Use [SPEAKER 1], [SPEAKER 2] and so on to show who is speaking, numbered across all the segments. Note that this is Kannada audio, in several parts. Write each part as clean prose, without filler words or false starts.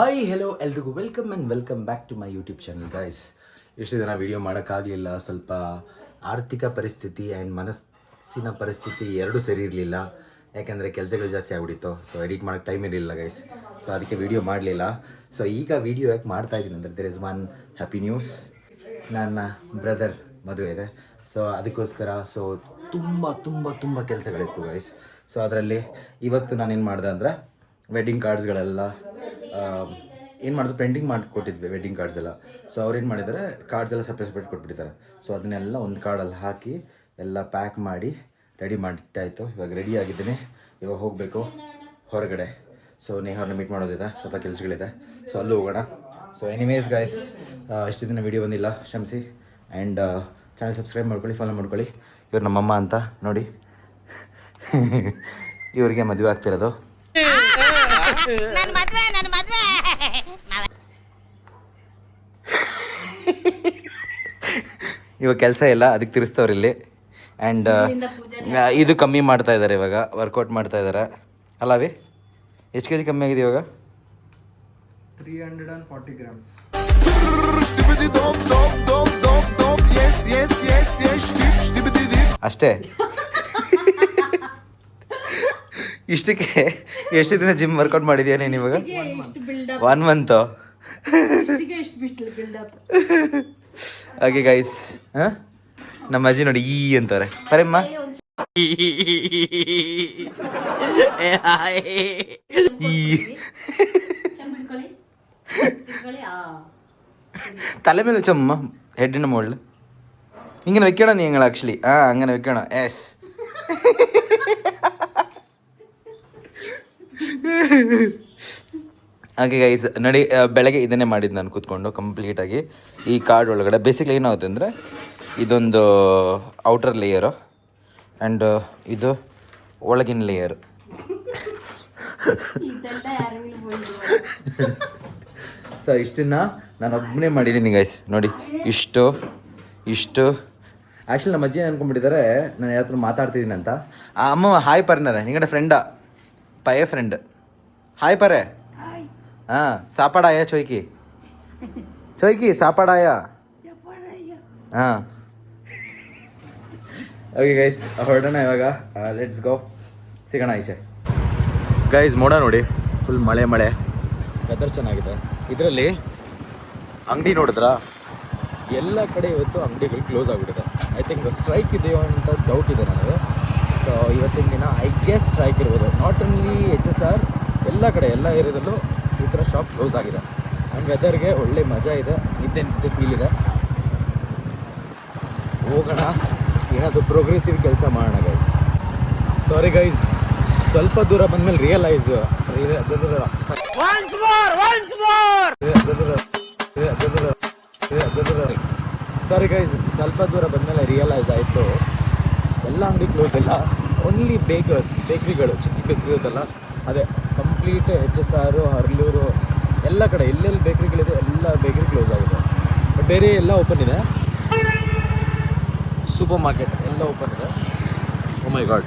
[SPEAKER 1] ಹಾಯ್ ಹೆಲೋ ಎಲ್ರಿಗೂ welcome back to my YouTube channel guys. ಎಷ್ಟು ದಿನ ವೀಡಿಯೋ ಮಾಡೋಕ್ಕಾಗಲಿಲ್ಲ, ಸ್ವಲ್ಪ ಆರ್ಥಿಕ ಪರಿಸ್ಥಿತಿ ಆ್ಯಂಡ್ ಮನಸ್ಸಿನ ಪರಿಸ್ಥಿತಿ ಎರಡೂ ಸರಿ ಇರಲಿಲ್ಲ. ಯಾಕೆಂದರೆ ಕೆಲಸಗಳು ಜಾಸ್ತಿ ಆಗ್ಬಿಟ್ಟಿತ್ತು. ಸೊ ಎಡಿಟ್ ಮಾಡೋಕ್ಕೆ ಟೈಮ್ ಇರಲಿಲ್ಲ ಗೈಸ್. ಸೊ ಅದಕ್ಕೆ ವೀಡಿಯೋ ಮಾಡಲಿಲ್ಲ. ಸೊ ಈಗ ವೀಡಿಯೋ ಯಾಕೆ ಮಾಡ್ತಾ ಇದ್ದೀನಿ ಅಂದರೆ there is one happy news. ನನ್ನ ಬ್ರದರ್ ಮದುವೆ ಇದೆ. ಸೊ ಅದಕ್ಕೋಸ್ಕರ ತುಂಬ ಕೆಲಸಗಳಿತ್ತು ಗೈಸ್. ಸೊ ಅದರಲ್ಲಿ ಇವತ್ತು ನಾನೇನು ಮಾಡಿದೆ ಅಂದರೆ ವೆಡ್ಡಿಂಗ್ ಕಾರ್ಡ್ಸ್ಗಳೆಲ್ಲ ಏನು ಮಾಡಿದ್ರು ಪ್ರಿಂಟಿಂಗ್ ಮಾಡಿಕೊಟ್ಟಿದ್ವಿ ವೆಡ್ಡಿಂಗ್ ಕಾರ್ಡ್ಸ್ ಎಲ್ಲ. ಸೊ ಅವ್ರೇನು ಮಾಡಿದ್ದಾರೆ, ಕಾರ್ಡ್ಸ್ ಎಲ್ಲ ಸಪ್ರೇಟ್ ಕೊಟ್ಬಿಟ್ಟಿದ್ದಾರೆ. ಸೊ ಅದನ್ನೆಲ್ಲ ಒಂದು ಕಾರ್ಡಲ್ಲಿ ಹಾಕಿ ಎಲ್ಲ ಪ್ಯಾಕ್ ಮಾಡಿ ರೆಡಿ ಮಾಡಿಟ್ಟಾಯಿತು. ಇವಾಗ ರೆಡಿ ಆಗಿದ್ದೀನಿ. ಇವಾಗ ಹೋಗಬೇಕು ಹೊರಗಡೆ. ಸೊ ನೇಹಾರ್ನ ಮೀಟ್ ಮಾಡೋದಿದೆ, ಸ್ವಲ್ಪ ಕೆಲಸಗಳಿದೆ. ಸೊ ಅಲ್ಲೂ ಹೋಗೋಣ. ಸೊ ಎನಿವೇಸ್ ಗೈಸ್, ಇಷ್ಟು ದಿನ ವೀಡಿಯೋ ಬಂದಿಲ್ಲ, ಕ್ಷಮಿಸಿ. ಆ್ಯಂಡ್ ಚಾನಲ್ ಸಬ್ಸ್ಕ್ರೈಬ್ ಮಾಡ್ಕೊಳ್ಳಿ, ಫಾಲೋ ಮಾಡ್ಕೊಳ್ಳಿ. ಇವ್ರು ನಮ್ಮಮ್ಮ ಅಂತ ನೋಡಿ. ಇವರಿಗೆ ಮದುವೆ ಆಗ್ತಿರೋದು. ಇವಾಗ ಕೆಲಸ ಇಲ್ಲ, ಅದಕ್ಕೆ ತಿರ್ಸ್ತವ್ರು ಇಲ್ಲಿ. ಆ್ಯಂಡ್ ಇದು ಕಮ್ಮಿ ಮಾಡ್ತಾ ಇದ್ದಾರೆ ಇವಾಗ, ವರ್ಕೌಟ್ ಮಾಡ್ತಾ ಇದ್ದಾರೆ. ಅಲ್ಲವೇ ಎಷ್ಟು ಕೆ ಜಿ ಕಮ್ಮಿ ಆಗಿದೆ ಇವಾಗ?
[SPEAKER 2] 340 grams.
[SPEAKER 1] ಅಷ್ಟೇ. ಇಷ್ಟಕ್ಕೆ ಎಷ್ಟು ದಿನ ಜಿಮ್ ವರ್ಕೌಟ್ ಮಾಡಿದ್ಯಾ ನೀನು ಇವಾಗ? 1 ಮಂತು. ಹಾಗೆ ಗೈಸ್, ನಮ್ಮ ಅಜ್ಜಿ ನೋಡಿ ಈ ಅಂತಾರೆ. ಸರಿಮ್ಮ, തല മേൽ വെച്ചമ്മ ഹെഡിൻ്റെ മുകളിൽ ഇങ്ങനെ വെക്കണം നിങ്ങൾ ആക്ച്വലി. അങ്ങനെ വെക്കണം. യെസ്. ಹಾಗೆ ಗೈಸ್ ನೋಡಿ, ಬೆಳಗ್ಗೆ ಇದನ್ನೇ ಮಾಡಿದ್ದು ನಾನು ಕೂತ್ಕೊಂಡು ಕಂಪ್ಲೀಟಾಗಿ. ಈ ಕಾರ್ಡ್ ಒಳಗಡೆ ಬೇಸಿಕ್ಲಿ ಏನಾಗುತ್ತೆ ಅಂದರೆ ಇದೊಂದು ಔಟರ್ ಲೇಯರು ಆ್ಯಂಡ್ ಇದು ಒಳಗಿನ ಲೇಯರು. ಸೊ ಇಷ್ಟನ್ನು ನಾನು ಒಬ್ಬನೇ ಮಾಡಿದ್ದೀನಿ ಗೈಸ್. ನೋಡಿ ಇಷ್ಟು ಆ್ಯಕ್ಚುಲಿ ನಮ್ಮ ಅಜ್ಜಿ ಅನ್ಕೊಂಡ್ಬಿಟ್ಟಿದ್ದಾರೆ ನಾನು ಯಾತ್ರ ಮಾತಾಡ್ತಿದ್ದೀನಿ ಅಂತ. ಅಮ್ಮ ಹಾಯ್ ಪರ್ನಾರೆ ನಿങ്ങളുടെ ಫ್ರೆಂಡಾ? ಪಯೇ ಫ್ರೆಂಡ್. ಹಾಯ್ ಪರೆ. ಸಾಪಾಡಾಯ ಚೊಯ್ಕಿ ಸಾಪಾಡಾಯ. ಓಕೆ ಗೈಸ್, ಹೊರಡೋಣ ಇವಾಗ. ಲೆಟ್ಸ್ ಗೋ, ಸಿಗೋಣ ಈಚೆ. ಗೈಸ್ ಮೋಡ ನೋಡಿ, ಫುಲ್ ಮಳೆ ವೆದರ್ ಚೆನ್ನಾಗಿದೆ. ಇದರಲ್ಲಿ ಅಂಗಡಿ ನೋಡಿದ್ರ ಎಲ್ಲ ಕಡೆ ಇವತ್ತು ಅಂಗಡಿಗಳು ಕ್ಲೋಸ್ ಆಗಿಬಿಟ್ಟಿದೆ. ಐ ಥಿಂಕ್ ಸ್ಟ್ರೈಕ್ ಇದೆಯೋ ಅಂತ ಡೌಟ್ ಇದೆ ನನಗೆ. ಸೊ ಇವತ್ತಿನ ದಿನ ಐ ಗೆಸ್ ಸ್ಟ್ರೈಕ್ ಇರ್ಬೋದು. ನಾಟ್ ಓನ್ಲಿ HSR, ಎಲ್ಲ ಕಡೆ ಎಲ್ಲ ಏರಿಯಾದಲ್ಲೂ ಈ ಥರ ಶಾಪ್ ಕ್ಲೋಸ್ ಆಗಿದೆ. ಆ್ಯಂಡ್ ವೆದರ್ಗೆ ಒಳ್ಳೆ ಮಜಾ ಇದೆ, ನಿದ್ದೆ ಫೀಲ್ ಇದೆ. ಹೋಗೋಣ, ಏನಾದರೂ ಪ್ರೋಗ್ರೆಸಿವ್ ಕೆಲಸ ಮಾಡೋಣ ಗೈಸ್. ಸಾರಿ ಗೈಸ್, ಸ್ವಲ್ಪ ದೂರ ಬಂದಮೇಲೆ ರಿಯಲೈಸ್ ಸಾರಿ ಗೈಸ್, ಸ್ವಲ್ಪ ದೂರ ಬಂದಮೇಲೆ ರಿಯಲೈಸ್ ಆಯಿತು ಎಲ್ಲ ಅಂಗಡಿ ಕ್ಲೋಸ್ ಇಲ್ಲ. ಓನ್ಲಿ ಬೇಕ್ರಿಗಳು, ಚಿಕ್ಕ ಬೇಕ್ರಿ ಇರುತ್ತಲ್ಲ ಅದೇ ಕಂಪ್ಲೀಟ್ HSR, ಹರ್ಲೂರು ಎಲ್ಲ ಕಡೆ ಎಲ್ಲೆಲ್ಲಿ ಬೇಕ್ರಿಗಳಿದೆ ಎಲ್ಲ ಬೇಕ್ರಿ ಕ್ಲೋಸ್ ಆಗಿದೆ. ಬಟ್ ಬೇರೆ ಎಲ್ಲ ಓಪನ್ ಇದೆ. ಸೂಪರ್ ಮಾರ್ಕೆಟ್ ಎಲ್ಲ ಓಪನ್ ಇದೆ. ಓ ಮೈ ಗಾಡ್,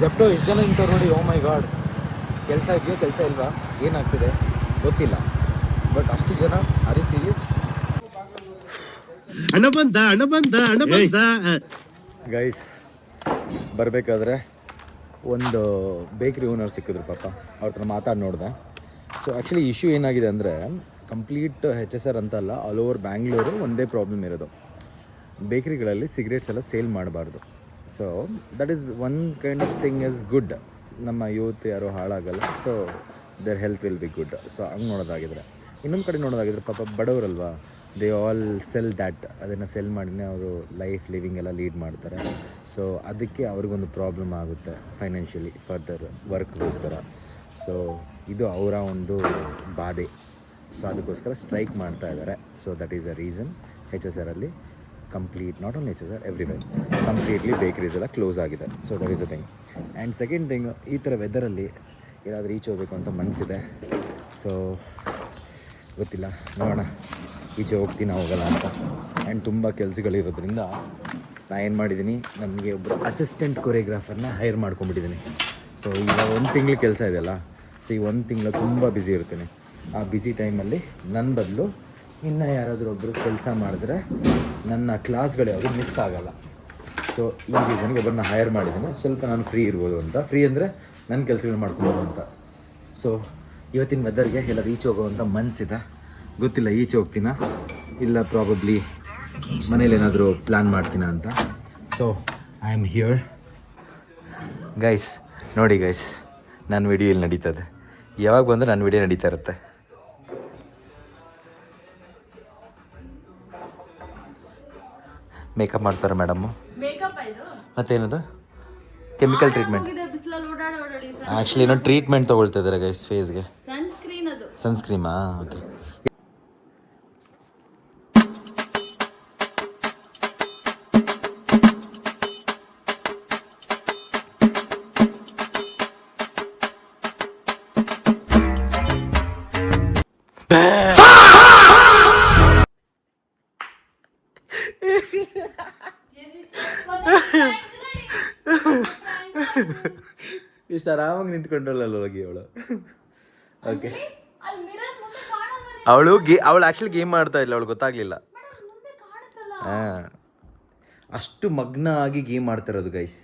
[SPEAKER 1] ಜೆಪ್ಟೋ ಎಷ್ಟು ಜನ ನಿಂತವ್ರು ನೋಡಿ. ಓ ಮೈ ಗಾಡ್, ಕೆಲಸ ಇದೆಯೋ ಕೆಲಸ ಇಲ್ವಾ ಏನಾಗ್ತಿದೆ ಗೊತ್ತಿಲ್ಲ. ಬಟ್ ಅಷ್ಟು ಜನ ಆರ್ ಸೀರಿಯಸ್. ಗೈಸ್ ಬರಬೇಕಾದ್ರೆ ಒಂದು ಬೇಕ್ರಿ ಓನರ್ ಸಿಕ್ಕಿದ್ರು ಪಾಪ. ಅವ್ರ ಹತ್ರ ಮಾತಾಡಿ ನೋಡಿದೆ. ಸೊ ಆ್ಯಕ್ಚುಲಿ ಇಶ್ಯೂ ಏನಾಗಿದೆ ಅಂದರೆ ಕಂಪ್ಲೀಟ್ HSR ಅಂತಲ್ಲ, ಆಲ್ ಓವರ್ ಬ್ಯಾಂಗ್ಳೂರು ಒಂದೇ ಪ್ರಾಬ್ಲಮ್ ಇರೋದು. ಬೇಕ್ರಿಗಳಲ್ಲಿ ಸಿಗರೇಟ್ಸ್ ಎಲ್ಲ ಸೇಲ್ ಮಾಡಬಾರ್ದು. So that is one kind of thing is good. ನಮ್ಮ ಯೂತ್ ಯಾರೂ ಹಾಳಾಗಲ್ಲ. So their health will be good. So ಹಂಗೆ ನೋಡೋದಾಗಿದ್ರೆ. ಇನ್ನೊಂದು ಕಡೆ ನೋಡೋದಾಗಿದ್ರೆ ಪಾಪ ಬಡವರಲ್ವಾ, ದೇ ಆಲ್ ಸೆಲ್ ದ್ಯಾಟ್. ಅದನ್ನು ಸೆಲ್ ಮಾಡಿನೇ ಅವರು ಲೈಫ್ ಲಿವಿಂಗ್ ಎಲ್ಲ ಲೀಡ್ ಮಾಡ್ತಾರೆ. ಸೊ ಅದಕ್ಕೆ ಅವ್ರಿಗೊಂದು ಪ್ರಾಬ್ಲಮ್ ಆಗುತ್ತೆ ಫೈನಾನ್ಷಿಯಲಿ ಫರ್ದರ್ ವರ್ಕ್ಗೋಸ್ಕರ. ಸೊ ಇದು ಅವರ ಒಂದು ಬಾಧೆ. ಸೊ ಅದಕ್ಕೋಸ್ಕರ ಸ್ಟ್ರೈಕ್ ಮಾಡ್ತಾ ಇದ್ದಾರೆ. So that is a reason HSRಲ್ಲಿ complete, not only HSR, everywhere completely bakeries ಎಲ್ಲ ಕ್ಲೋಸ್ ಆಗಿದೆ. So that is a thing. And second thing, ಈ ಥರ ವೆದರಲ್ಲಿ ಏನಾದರೂ ಈಚೆ ಹೋಗಬೇಕು ಅಂತ ಮನಸ್ಸಿದೆ. ಸೊ ಗೊತ್ತಿಲ್ಲ, ನೋಡೋಣ ಈಚೆ ಹೋಗ್ತೀನಿ ಹೋಗಲ್ಲ ಅಂತ. ಆ್ಯಂಡ್ ತುಂಬ ಕೆಲಸಗಳಿರೋದ್ರಿಂದ ನಾನು ಏನು ಮಾಡಿದ್ದೀನಿ, ನನಗೆ ಒಬ್ಬರು ಅಸಿಸ್ಟೆಂಟ್ ಕೊರಿಯೋಗ್ರಾಫರ್ನ ಹೈರ್ ಮಾಡ್ಕೊಂಡ್ಬಿಟ್ಟಿದ್ದೀನಿ. ಸೊ ಈಗ 1 ತಿಂಗಳು ಕೆಲಸ ಇದೆಯಲ್ಲ, ಸೊ ಈ 1 ತಿಂಗಳು ತುಂಬ ಬ್ಯುಸಿ ಇರ್ತೀನಿ. ಆ ಬ್ಯುಸಿ ಟೈಮಲ್ಲಿ ನನ್ನ ಬದಲು ಇನ್ನು ಯಾರಾದರೂ ಒಬ್ಬರು ಕೆಲಸ ಮಾಡಿದ್ರೆ ನನ್ನ ಕ್ಲಾಸ್ಗಳು ಯಾವುದು ಮಿಸ್ ಆಗೋಲ್ಲ. ಸೊ ಈ ರೀಸನ್ಗೆ ಒಬ್ಬರನ್ನ ಹೈರ್ ಮಾಡಿದ್ದೀನಿ, ಸ್ವಲ್ಪ ನಾನು ಫ್ರೀ ಇರ್ಬೋದು ಅಂತ. ಫ್ರೀ ಅಂದರೆ ನನ್ನ ಕೆಲಸಗಳು ಮಾಡ್ಕೊಬೋದು ಅಂತ. ಸೊ ಇವತ್ತಿನ ವೆದರ್ಗೆ ಎಲ್ಲ ಈಚೆ ಹೋಗೋವಂಥ ಮನಸ್ಸಿದೆ. ಗೊತ್ತಿಲ್ಲ ಈಚೆ ಹೋಗ್ತೀನ ಇಲ್ಲ ಪ್ರಾಬಬ್ಲಿ ಮನೇಲಿ ಏನಾದರೂ ಪ್ಲ್ಯಾನ್ ಮಾಡ್ತೀನ ಅಂತ. So I am here guys. ನೋಡಿ ಗೈಸ್, ನನ್ನ ವಿಡಿಯೋ ಇಲ್ಲಿ ನಡೀತದೆ. ಯಾವಾಗ ಬಂದರೂ ನನ್ನ ವಿಡಿಯೋ ನಡೀತಾ ಇರುತ್ತೆ. ಮೇಕಪ್ ಮಾಡ್ತಾರೆ ಮೇಡಮ್ಮು. ಮತ್ತೇನದು ಕೆಮಿಕಲ್ ಟ್ರೀಟ್ಮೆಂಟ್. ಆ್ಯಕ್ಚುಲಿ ಏನೋ ಟ್ರೀಟ್ಮೆಂಟ್ ತೊಗೊಳ್ತಾ ಇದ್ದಾರೆ ಗೈಸ್ ಫೇಸ್ಗೆ. ಸನ್ಸ್ಕ್ರೀಮಾ? ಓಕೆ. ಇಷ್ಟು ಆರಾಮಾಗಿ ನಿಂತ್ಕೊಂಡ್ರಲ್ಲ ಹೋಗಿ ಅವಳು. ಓಕೆ, ಅವಳು ಆ್ಯಕ್ಚುಲಿ ಗೇಮ್ ಮಾಡ್ತಾ ಇಲ್ಲ, ಅವಳು ಗೊತ್ತಾಗ್ಲಿಲ್ಲ. ಹಾಂ, ಅಷ್ಟು ಮಗ್ನ ಆಗಿ ಗೇಮ್ ಮಾಡ್ತಿರೋದು ಗೈಸ್.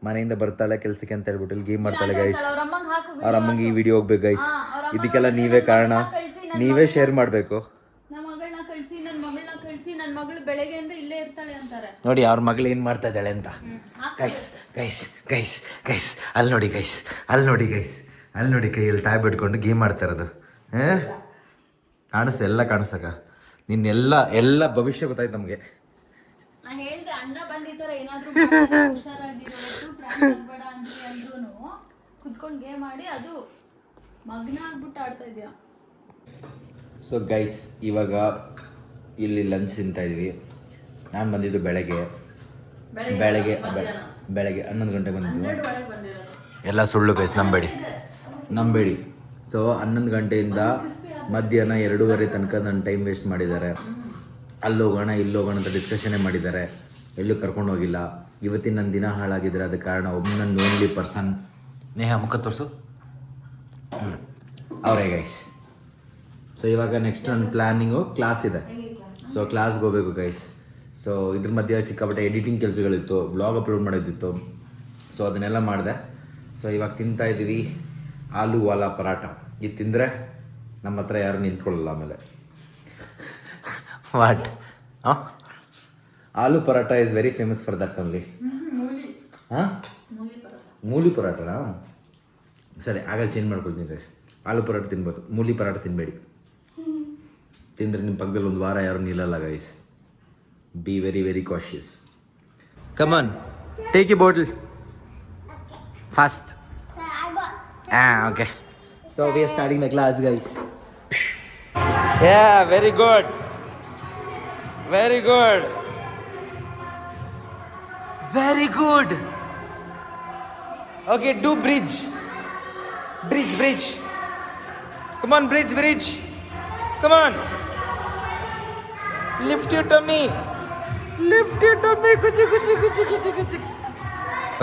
[SPEAKER 1] ಮನೆಯಿಂದ ಬರ್ತಾಳೆ ಕೆಲಸಕ್ಕೆ ಅಂತ ಹೇಳ್ಬಿಟ್ಟು ಇಲ್ಲಿ ಗೇಮ್ ಮಾಡ್ತಾಳೆ ಗೈಸ್. ಅವ್ರ ಅಮ್ಮಂಗೆ ಈ ವಿಡಿಯೋ ಹೋಗ್ಬೇಕು ಗೈಸ್. ಇದಕ್ಕೆಲ್ಲ ನೀವೇ ಕಾರಣ, ನೀವೇ ಶೇರ್ ಮಾಡಬೇಕು. ನೋಡಿ ಅವ್ರ ಮಗಳು ಏನು ಮಾಡ್ತಾ ಇದ್ದಾಳೆ ಅಂತ. ಗೈಸ್ ಗೈಸ್ ಗೈಸ್ ಗೈಸ್ ಅಲ್ಲಿ ನೋಡಿ ಗೈಸ್, ಅಲ್ಲಿ ನೋಡಿ ಗೈಸ್, ಅಲ್ಲಿ ನೋಡಿ ಕೈಯಲ್ಲಿ ಟ್ಯಾಬ್ ಇಟ್ಕೊಂಡು ಗೇಮ್ ಮಾಡ್ತಾ ಇರೋದು. ಕಾಣಿಸ್ತ, ಎಲ್ಲ ಕಾಣಿಸಕ ನಿನ್ನೆಲ್ಲ ಭವಿಷ್ಯ ಗೊತ್ತಾಯ್ತು ನಮಗೆ. ಸೊ ಗೈಸ್, ಇವಾಗ ಇಲ್ಲಿ ಲಂಚ್ ತಿಂತಾ ಇದೀವಿ. ನಾನು ಬಂದಿದ್ದು ಬೆಳಗ್ಗೆ 11 ಗಂಟೆಗೆ ಬಂದಿದ್ದು. ಎಲ್ಲ ಸುಳ್ಳು ಗೈಸ್, ನಂಬೇಡಿ. ಸೊ 11 ಗಂಟೆಯಿಂದ ಮಧ್ಯಾಹ್ನ 2:30 ತನಕ ನನ್ನ ಟೈಮ್ ವೇಸ್ಟ್ ಮಾಡಿದ್ದಾರೆ. ಅಲ್ಲೋಗೋಣ ಇಲ್ಲೋಗೋಣ ಅಂತ ಡಿಸ್ಕಷನ್ನೇ ಮಾಡಿದ್ದಾರೆ, ಎಲ್ಲೂ ಕರ್ಕೊಂಡು ಹೋಗಿಲ್ಲ. ಇವತ್ತಿನ ನನ್ನ ದಿನ ಹಾಳಾಗಿದ್ದಾರೆ. ಅದಕ್ಕೆ ಕಾರಣ ನನ್ನ ಓನ್ಲಿ ಪರ್ಸನ್ ನೇಹಾ. ಮುಖ ತೋರಿಸು. ಅವರೇ ಗೈಸ್. ಸೊ ಇವಾಗ ನೆಕ್ಸ್ಟ್ ನನ್ನ ಪ್ಲ್ಯಾನಿಂಗು ಕ್ಲಾಸ್ ಇದೆ. ಸೊ ಕ್ಲಾಸ್ಗೆ ಹೋಗ್ಬೇಕು ಗೈಸ್. ಸೊ ಇದ್ರ ಮಧ್ಯೆ ಸಿಕ್ಕಾಪಟ್ಟೆ ಎಡಿಟಿಂಗ್ ಕೆಲಸಗಳಿತ್ತು, ಬ್ಲಾಗ್ ಅಪ್ಲೋಡ್ ಮಾಡೋದಿತ್ತು. ಸೊ ಅದನ್ನೆಲ್ಲ ಮಾಡಿದೆ. ಸೊ ಇವಾಗ ತಿಂತಾ ಇದ್ದೀವಿ ಆಲೂ ವಾಲಾ ಪರಾಟ. ಇದು ತಿಂದರೆ ನಮ್ಮ ಹತ್ರ ಯಾರು ನಿಂತ್ಕೊಳ್ಳಲ್ಲ ಆಮೇಲೆ. What? Aloo paratha is very famous for that only. ಹಾಂ, ಮೂಲಿ ಪರಾಟನಾ? ಸರಿ, ಆಗ ಚೇಂಜ್ ಮಾಡ್ಕೊಳ್ತೀನಿ ಗೈಸ್. ಆಲೂ ಪರಾಟ ತಿನ್ಬೋದು, ಮೂಲಿ ಪರಾಟ ತಿನ್ನಬೇಡಿ. ತಿಂದರೆ ನಿಮ್ಮ ಪಕ್ಕದಲ್ಲಿ ಒಂದು ವಾರ ಯಾರು ನಿಲ್ಲಲ್ಲ guys. Be very, very cautious. Come on, take your bottle. Fast. Okay. So we are starting the class, guys. Yeah, very good. Very good. Very good. Okay, do bridge. Bridge. Come on, bridge. Come on. Lift your tummy. Kuchi.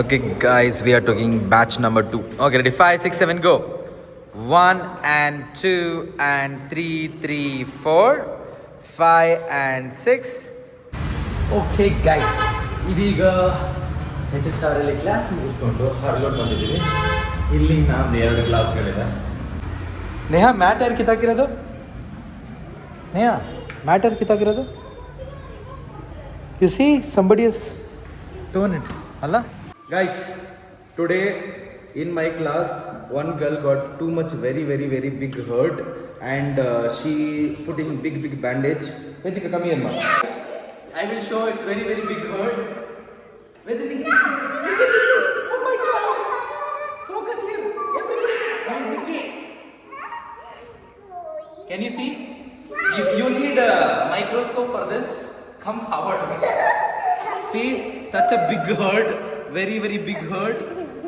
[SPEAKER 1] Okay guys, we are taking batch number 2. Okay, ready? 5, 6, 7, go. 1 and 2 and 3, 4, 5 and 6. Okay guys, ಇದೀಗ HSR ಅಲ್ಲಿ ಕ್ಲಾಸ್ ಮುಗಿಸ್ಕೊಂಡು ಹೊರಲೋಟ್ ಬಂದಿದ್ದೀವಿ. ಇಲ್ಲಿ ನಾನು 2 ಕ್ಲಾಸ್ಗಳಿದೆ. ನೇಹಾ, ಮ್ಯಾಟ್ ಯಾರು ಕಿತ್ತಾಕಿರೋದು? ನೇಹಾ, ಮ್ಯಾಟ್ ಯಾರು ಕಿತ್ತಾಕಿರೋದು? You see, somebody has torn it, Allah? Guys, today in my class, one girl got too much very big hurt, and she putting big bandage. Vedika, come here, ma. I will show it's very big hurt. Vedika, oh my God! Focus here. Okay. Can you see? You need a microscope for this. Come forward. See, such a big hurt, very big hurt,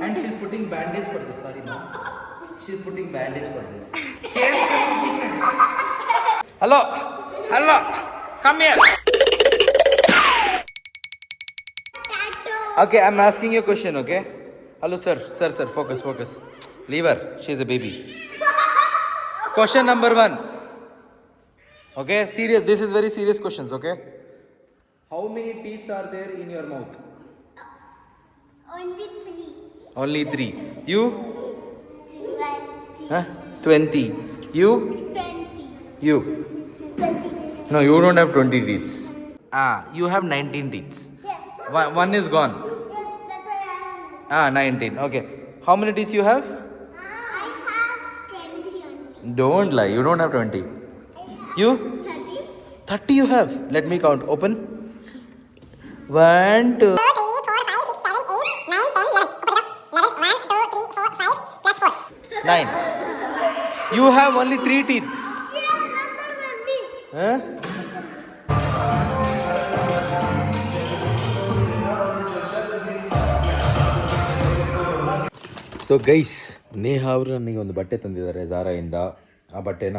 [SPEAKER 1] and she's putting bandage for this. Sorry, ma'am. She's putting bandage for this. Hello, come here. Okay, I'm asking you a question. Okay. Hello, sir. Focus. Leave her. She's a baby. Question number 1. Okay, serious. This is very serious questions. Okay. How many teeth are there in your mouth?
[SPEAKER 2] Only 3.
[SPEAKER 1] Only 3. You?
[SPEAKER 2] 20.
[SPEAKER 1] Huh? 20. You?
[SPEAKER 2] 20.
[SPEAKER 1] You?
[SPEAKER 2] 20.
[SPEAKER 1] No, you don't have 20 teeth. You have 19 teeth.
[SPEAKER 2] Yes.
[SPEAKER 1] One is gone.
[SPEAKER 2] Yes, that's why I am.
[SPEAKER 1] 19. Okay. How many teeth you have?
[SPEAKER 2] I have 20 only.
[SPEAKER 1] Don't lie. You don't have 20.
[SPEAKER 2] I have
[SPEAKER 1] You?
[SPEAKER 2] 30.
[SPEAKER 1] 30 you have. Let me count. Open. 1, 2. 9. You have only 3 teeth. Huh? So guys, Neha ಅವರು ನನಗೆ ಒಂದು ಬಟ್ಟೆ ತಂದಿದ್ದಾರೆ ಝಾರಾಯಿಂದ. ಆ ಬಟ್ಟೆನ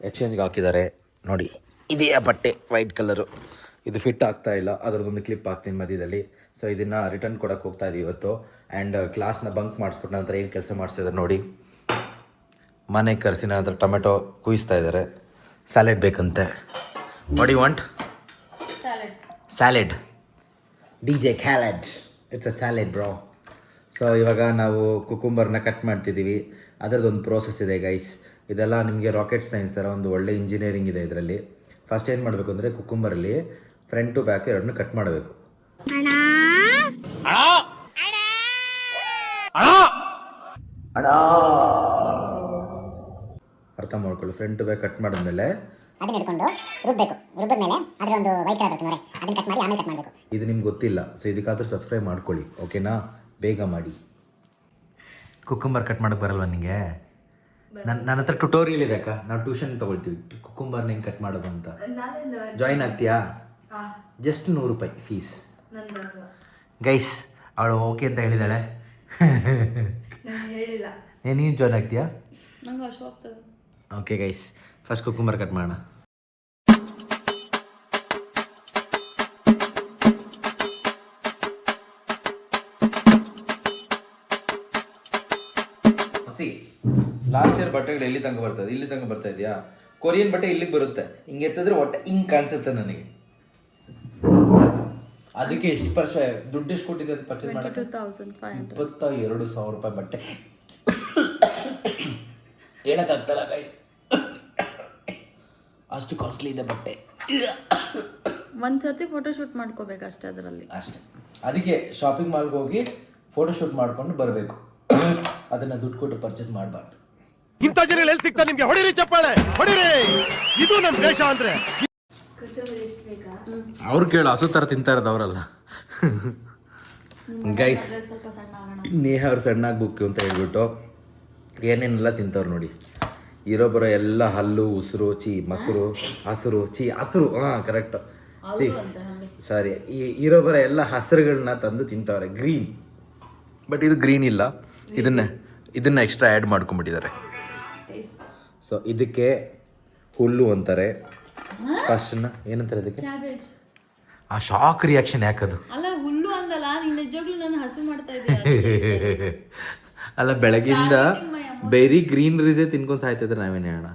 [SPEAKER 1] ಎಕ್ಸ್ಚೇಂಜ್ಗೆ ಹಾಕಿದ್ದಾರೆ. ನೋಡಿ, ಇದೇ ಆ ಬಟ್ಟೆ ವೈಟ್ ಕಲರು. ಇದು ಫಿಟ್ ಆಗ್ತಾ ಇಲ್ಲ, ಅದರದ್ದೊಂದು ಕ್ಲಿಪ್ ಹಾಕ್ತೀನಿ ಮಧ್ಯದಲ್ಲಿ. ಸೊ ಇದನ್ನು ರಿಟರ್ನ್ ಕೊಡೋಕ್ಕೆ ಹೋಗ್ತಾ ಇದ್ದೀವಿ ಇವತ್ತು. ಆ್ಯಂಡ್ ಕ್ಲಾಸ್ನ ಬಂಕ್ ಮಾಡಿಸ್ಬಿಟ್ಟು ನಂತರ ಏನು ಕೆಲಸ ಮಾಡಿಸಿದ್ದಾರೆ ನೋಡಿ. ಮನೆಗೆ ಕರೆಸಿ ನನ್ನ ಹತ್ರ ಟೊಮೆಟೊ ಕುಯಿಸ್ತಾ ಇದ್ದಾರೆ. ಸ್ಯಾಲೆಡ್ ಬೇಕಂತೆ. What you want? Salad. DJ Khaled. It's a salad bro. So ಇವಾಗ ನಾವು ಕುಕುಂಬರ್ನ ಕಟ್ ಮಾಡ್ತಿದ್ದೀವಿ. ಅದರದ್ದೊಂದು ಪ್ರೋಸೆಸ್ ಇದೆ ಗೈಸ್. ಇದೆಲ್ಲ ನಿಮಗೆ ರಾಕೆಟ್ ಸೈನ್ಸ್ ಥರ ಒಂದು ಒಳ್ಳೆ ಇಂಜಿನಿಯರಿಂಗ್ ಇದೆ ಇದರಲ್ಲಿ. ಫಸ್ಟ್ ಏನು ಮಾಡಬೇಕು ಅಂದರೆ ಕುಕುಂಬರಲ್ಲಿ ಫ್ರಂಟ್ ಟು ಬ್ಯಾಕ್ ಎರಡನ್ನೂ ಕಟ್ ಮಾಡಬೇಕು. ಅರ್ಥ ಮಾಡ್ಕೊಳ್ಳಿ. ಫ್ರಂಟ್ ಟು ಬ್ಯಾಕ್ ಕಟ್ ಮಾಡಿದ್ಮೇಲೆ
[SPEAKER 3] ಅದನ್ನ ಹಿಡ್ಕೊಂಡು ರುಬ್ಬೇಕು. ರುಬ್ಬಿದ್ಮೇಲೆ ಅದರ ಒಂದು ವೈಟ್ ಕಲರ್ ಬರುತ್ತೆ ನೋಡಿ, ಅದನ್ನ ಕಟ್ ಮಾಡಿ ಆಮೇಲೆ ಕಟ್ ಮಾಡಬೇಕು.
[SPEAKER 1] ಇದು ನಿಮ್ಗೆ ಗೊತ್ತಿಲ್ಲ, ಸೊ ಇದಕ್ಕಾದ್ರೂ ಸಬ್ಸ್ಕ್ರೈಬ್ ಮಾಡ್ಕೊಳ್ಳಿ, ಓಕೆನಾ? ಬೇಗ ಮಾಡಿ. ಕುಕುಂಬರ್ ಕಟ್ ಮಾಡೋಕ್ಕೆ ಬರಲ್ವ ನಿಮಗೆ? ನನ್ನ ಹತ್ರ ಟ್ಯುಟೋರಿಯಲ್ ಇದೆ ಅಕ್ಕ. ನಾವು ಟ್ಯೂಷನ್ ತೊಗೊಳ್ತೀವಿ ಕುಕುಂಬರ್ನ ಹೆಂಗೆ ಕಟ್ ಮಾಡೋದು ಅಂತ. ಜಾಯಿನ್ ಆಗ್ತೀಯಾ? ಜಸ್ಟ್ 100 ರೂಪಾಯಿ ಫೀಸ್. ಗೈಸ್, ಅವಳು ಓಕೆ ಅಂತ ಹೇಳಿದಾಳೆ. ನೀನು ಜಾಯ್ನ್ ಆಗ್ತೀಯಾ? Okay guys, first cucumber cut ಮಾಡೋಣ. ಲಾಸ್ಟ್ ಇಯರ್ ಬಟ್ಟೆಗಳು ಎಲ್ಲಿ ತನಕ ಬರ್ತದೆ? ಇಲ್ಲಿ ತನಕ ಬರ್ತಾ ಇದೆಯಾ? ಕೊರಿಯನ್ ಬಟ್ಟೆ ಇಲ್ಲಿಗೆ ಬರುತ್ತೆ. ಹಿಂಗೆ ಎತ್ತಿದ್ರೆ ಒಟ್ಟೆ ಹಿಂಗೆ ಕಾಣಿಸುತ್ತೆ ನನಗೆ. ಅದಕ್ಕೆ ಎಷ್ಟು ದುಡ್ಡು ಎಷ್ಟು ಕೊಟ್ಟಿದೆ ಅದು ಪರ್ಚೇಸ್ ಮಾಡೋಕ್ಕೆ? 22,000 ರೂಪಾಯಿ ಬಟ್ಟೆ. ಹೇಳಕ್ಕಾಗ್ತಲ್ಲ ಕೈ, ಅಷ್ಟು ಕಾಸ್ಟ್ಲಿ ಇದೆ ಬಟ್ಟೆ.
[SPEAKER 4] ಒಂದ್ಸತಿ ಫೋಟೋಶೂಟ್ ಮಾಡ್ಕೋಬೇಕಷ್ಟೇ ಅದರಲ್ಲಿ
[SPEAKER 1] ಅಷ್ಟೇ. ಅದಕ್ಕೆ ಶಾಪಿಂಗ್ ಮಾಲ್ಗೆ ಹೋಗಿ ಫೋಟೋಶೂಟ್ ಮಾಡ್ಕೊಂಡು ಬರಬೇಕು. ಅದನ್ನ ದುಡ್ಡು ಕೊಟ್ಟು ಪರ್ಚೇಸ್ ಮಾಡಬಾರ್ದು.
[SPEAKER 5] ಇಂಥ ಜನ ಎಲ್ಲಿ ಸಿಗ್ತಾ ನಿಮ್ಗೆ? ಹೊಡಿರಿ ಚಪ್ಪಾಳೆ, ಹೊಡಿರಿ. ಇದು ನಮ್ಮ ದೇಶ ಅಂದ್ರೆ.
[SPEAKER 1] ಅವ್ರು ಕೇಳು, ಹಸು ಥರ ತಿಂತಾ ಇರೋದು ಅವರಲ್ಲ. ಗೈಸ್, ನೇಹಾ ಅವ್ರು ಸಣ್ಣ ಆಗ್ಬೇಕು ಅಂತ ಹೇಳ್ಬಿಟ್ಟು ಏನೇನೆಲ್ಲ ತಿಂತವ್ರು ನೋಡಿ. ಇರೋ ಬರೋ ಎಲ್ಲ ಹಲ್ಲು, ಉಸಿರು, ಮೊಸರು, ಹಸಿರು. ಹಾಂ, ಕರೆಕ್ಟ್. ಸಾರಿ, ಇರೋ ಬರೋ ಎಲ್ಲ ಹಸಿರುಗಳನ್ನ ತಂದು ತಿಂತವ್ರೆ. ಗ್ರೀನ್, ಬಟ್ ಇದು ಗ್ರೀನ್ ಇಲ್ಲ. ಇದನ್ನ ಎಕ್ಸ್ಟ್ರಾ ಆ್ಯಡ್ ಮಾಡ್ಕೊಂಡ್ಬಿಟ್ಟಿದ್ದಾರೆ. ಸೊ ಇದಕ್ಕೆ ಹುಲ್ಲು ಅಂತಾರೆ. ಫಸ್ಟ್ನ ಏನಂತಾರೆ ಇದಕ್ಕೆ? ಆ ಶಾಕ್ ರಿಯಾಕ್ಷನ್ ಯಾಕದು?
[SPEAKER 4] ಅಲ್ಲ, ಹುಲ್ಲು ಅಂದಲ್ಲ, ನೀನು ನಿಜವಾಗ್ಲೂ ನಾನು ಹಸು ಮಾಡ್ತಾ ಇದ್ದೀನಿ.
[SPEAKER 1] ಅಲ್ಲ, ಬೆಳಗಿಂದ ಬೇರೆ ಗ್ರೀನರೀಸೇ ತಿನ್ಕೊಂಡು ಸಾಯ್ತಿದ್ರೆ ನಾವೇನು ಹೇಳೋಣ?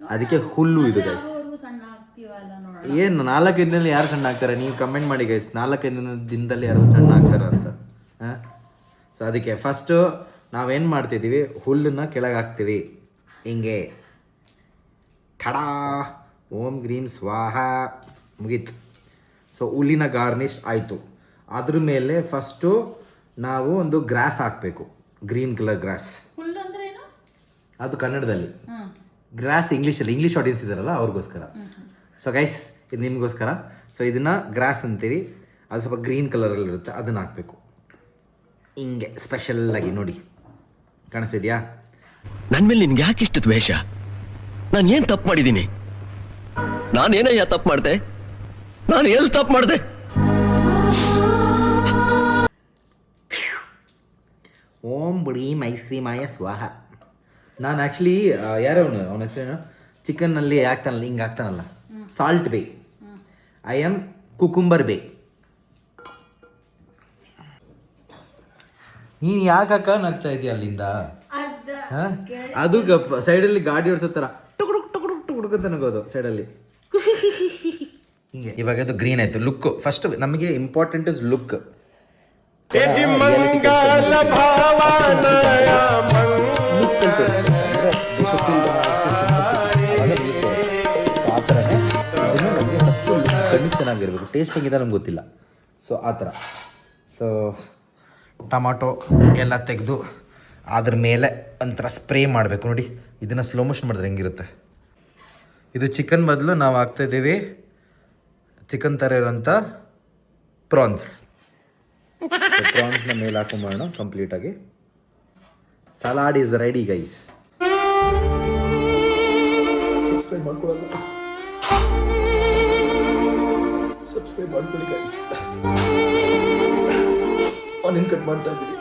[SPEAKER 1] ಅದಕ್ಕೆ ಹುಲ್ಲು ಇದು ಗೈಸ್. ಏನು 4 ದಿನದಲ್ಲಿ ಯಾರು ಸಣ್ಣ ಆಗ್ತಾರೆ? ನೀವು ಕಮೆಂಟ್ ಮಾಡಿ ಗೈಸ್, 4 ದಿನದಲ್ಲಿ ಯಾರು ಸಣ್ಣ ಆಗ್ತಾರೆ ಅಂತ. ಹಾಂ, ಸೊ ಅದಕ್ಕೆ ಫಸ್ಟು ನಾವೇನು ಮಾಡ್ತಿದ್ದೀವಿ, ಹುಲ್ಲನ್ನ ಕೆಳಗೆ ಹಾಕ್ತೀವಿ ಹಿಂಗೆ. ಠಡಾ, ಓಂ ಗ್ರೀಂ ಸ್ವಾಹ, ಮುಗೀತು. ಸೊ ಹುಲ್ಲಿನ ಗಾರ್ನಿಷ್ ಆಯಿತು. ಅದ್ರ ಮೇಲೆ ಫಸ್ಟು ನಾವು ಒಂದು ಗ್ರಾಸ್ ಹಾಕಬೇಕು, ಗ್ರೀನ್ ಕಲರ್ ಗ್ರಾಸ್.
[SPEAKER 4] ಹುಲ್ಲು ಅಂದ್ರೆ ಏನು?
[SPEAKER 1] ಅದು ಕನ್ನಡದಲ್ಲಿ, ಗ್ರಾಸ್ ಇಂಗ್ಲೀಷಲ್ಲಿ. ಇಂಗ್ಲೀಷ್ ಆಡಿಯನ್ಸ್ ಇದ್ದಾರಲ್ಲ ಅವ್ರಿಗೋಸ್ಕರ. ಸೊ ಗೈಸ್, ಇದು ನಿಮಗೋಸ್ಕರ. ಸೊ ಇದನ್ನು ಗ್ರಾಸ್ ಅಂತೀವಿ. ಅದು ಸ್ವಲ್ಪ ಗ್ರೀನ್ ಕಲರಲ್ಲಿರುತ್ತೆ, ಅದನ್ನು ಹಾಕಬೇಕು ಹಿಂಗೆ ಸ್ಪೆಷಲ್ಲಾಗಿ. ನೋಡಿ, ಕಾಣಿಸ್ತಿದ್ಯಾ?
[SPEAKER 6] ನನ್ನ ಮೇಲೆ ನಿನ್ಗೆ ಯಾಕೆ ಇಷ್ಟು ದ್ವೇಷ? ನಾನು ಏನು ತಪ್ಪು ಮಾಡಿದ್ದೀನಿ? ನಾನೇನಯ್ಯ ತಪ್ಪು ಮಾಡಿದೆ? ನಾನು ಎಲ್ಲಿ ತಪ್ಪು ಮಾಡಿದೆ?
[SPEAKER 1] ಓಂ ಬುಡೀಂ ಐಸ್ ಕ್ರೀಮಾಯ ಸ್ವಾಹ. ನಾನು ಆ್ಯಕ್ಚುಲಿ ಅವನ ಹೆಸರೇನು, ಚಿಕನ್ನಲ್ಲಿ ಹಾಕ್ತಾನಲ್ಲ, ಹಿಂಗೆ ಹಾಕ್ತಾನಲ್ಲ, ಸಾಲ್ಟ್ ಬೇ. ಐ ಆಮ್ ಕುಕುಂಬರ್ ಬೇ. ನೀನು ಯಾಕಕ್ಕ ನಗ್ತಾ ಇದೆಯಾ ಅಲ್ಲಿಂದ? ಅದು ಸೈಡಲ್ಲಿ ಗಾಡಿ ಓಡಿಸೋ ಥರ ಟುಕುಡುಕ್ ಟುಕುಡುಕ್ ಟುಕುಡುಕ್ ಅಂತ ನಗೋದು ಸೈಡಲ್ಲಿ ಹಿಂಗೆ. ಇವಾಗ ಅದು ಗ್ರೀನ್ ಆಯಿತು. ಲುಕ್ ಫಸ್ಟ್ ನಮಗೆ ಇಂಪಾರ್ಟೆಂಟ್ ಇಸ್ ಲುಕ್. ಆ ಥರನೇ ಅದನ್ನು ನಮಗೆ ಫಸ್ಟು ಕಣ್ಣು ಚೆನ್ನಾಗಿರ್ಬೇಕು. ಟೇಸ್ಟ್ ಹೆಂಗಿದೆ ನಮ್ಗೆ ಗೊತ್ತಿಲ್ಲ. ಸೊ ಆ ಥರ. ಸೊ ಟೊಮಾಟೊ ಎಲ್ಲ ತೆಗೆದು ಅದ್ರ ಮೇಲೆ ಒಂಥರ ಸ್ಪ್ರೇ ಮಾಡಬೇಕು. ನೋಡಿ ಇದನ್ನು ಸ್ಲೋ ಮೋಷನ್ ಮಾಡಿದ್ರೆ ಹೆಂಗಿರುತ್ತೆ. ಇದು ಚಿಕನ್ ಬದಲು ನಾವು ಹಾಕ್ತಾಯಿದ್ದೀವಿ ಚಿಕನ್ ಥರ ಇರೋಂಥ ಪ್ರಾನ್ಸ್. ಪ್ರಾನ್ಸ್ನ ಮೇಲೆ ಹಾಕೊಂಬೋಣ ಕಂಪ್ಲೀಟಾಗಿ. Salad is ready guys. Subscribe ಮಾಡ್ಕೊಳ್ಳಿ ಗೈಸ್. ಆನಿಯನ್ ಕಟ್ ಮಾಡ್ತಾ ಇದ್ದೀವಿ.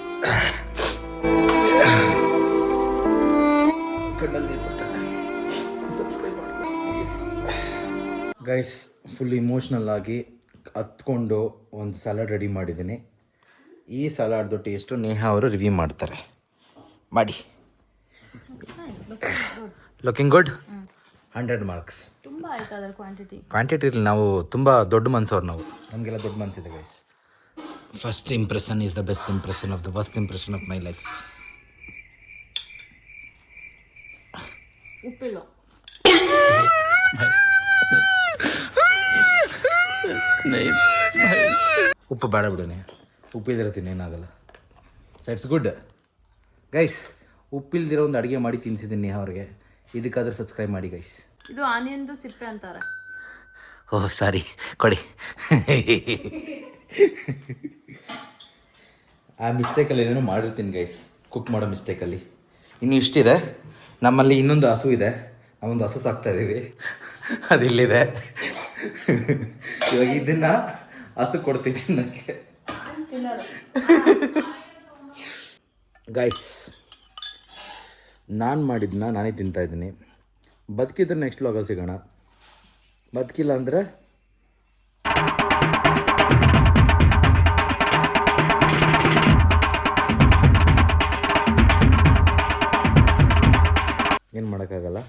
[SPEAKER 1] ಕಣ್ಣಲ್ಲಿ ನೀರು ಬರ್ತದೆ. ಸಬ್ಸ್ಕ್ರೈಬ್ ಮಾಡ್ಕೊಳ್ಳಿ ಗೈಸ್. ಫುಲ್ ಇಮೋಷ್ನಲ್ ಆಗಿ ಹತ್ಕೊಂಡು ಒಂದು ಸಲಾಡ್ ರೆಡಿ ಮಾಡಿದ್ದೀನಿ. ಈ ಸಲಾಡ್ದು ಟೇಸ್ಟು ನೇಹಾ ಅವರು ರಿವ್ಯೂ ಮಾಡ್ತಾರೆ. ಮಾಡಿ. Looking good. 100 ಮಾರ್ಕ್ಸ್.
[SPEAKER 4] ತುಂಬ ಆಯ್ತು ಅದರ
[SPEAKER 1] ಕ್ವಾಂಟಿಟಿ ಇರಲಿ. ನಾವು ತುಂಬ ದೊಡ್ಡ ಮನ್ಸವ್ರು ನಾವು. ನಮಗೆಲ್ಲ ದೊಡ್ಡ ಮನಸ್ಸಿದೆ guys. First impression is the best impression of the first impression of my life.
[SPEAKER 4] ಉಪ್ಪಿಲ್ಲ.
[SPEAKER 1] ಉಪ್ಪು ಬೇಡ ಬಿಡೋಣ. ಉಪ್ಪಿದಿರತ್ತೀನಿ ಏನಾಗಲ್ಲ. So it's good guys. ಉಪ್ಪಿಲ್ದಿರೋ ಒಂದು ಅಡುಗೆ ಮಾಡಿ ತಿನ್ಸಿದ್ದೀನಿ ಅವ್ರಿಗೆ. ಇದಕ್ಕಾದ್ರೆ ಸಬ್ಸ್ಕ್ರೈಬ್ ಮಾಡಿ ಗೈಸ್.
[SPEAKER 4] ಇದು ಆನಿಯನ್ದು ಸಿಪ್ಪೆ ಅಂತಾರೆ.
[SPEAKER 1] ಓಹ್ ಸಾರಿ ಕೊಡಿ. ಆ ಮಿಸ್ಟೇಕಲ್ಲಿ ಏನೇನೋ ಮಾಡಿರ್ತೀನಿ ಗೈಸ್. ಕುಕ್ ಮಾಡೋ ಮಿಸ್ಟೇಕಲ್ಲಿ. ಇನ್ನು ಇಷ್ಟಿದೆ. ನಮ್ಮಲ್ಲಿ ಇನ್ನೊಂದು ಹಸು ಇದೆ. ನಾವೊಂದು ಹಸು ಸಾಕ್ತಾಯಿದ್ದೀವಿ. ಅದಿಲ್ಲಿದೆ. ಇವಾಗ ಇದನ್ನು ಹಸು ಕೊಡ್ತೀನಿ ನನಗೆ ಗೈಸ್. ನಾನು ಮಾಡಿದ್ದನ್ನ ನಾನೇ ತಿಂತಾಯಿದ್ದೀನಿ. ಬದುಕಿದ್ರೆ ನೆಕ್ಸ್ಟ್ ವ್ಲಾಗಲ್ಲಿ ಸಿಗೋಣ. ಬದುಕಿಲ್ಲ ಅಂದರೆ ಏನು ಮಾಡೋಕ್ಕಾಗಲ್ಲ.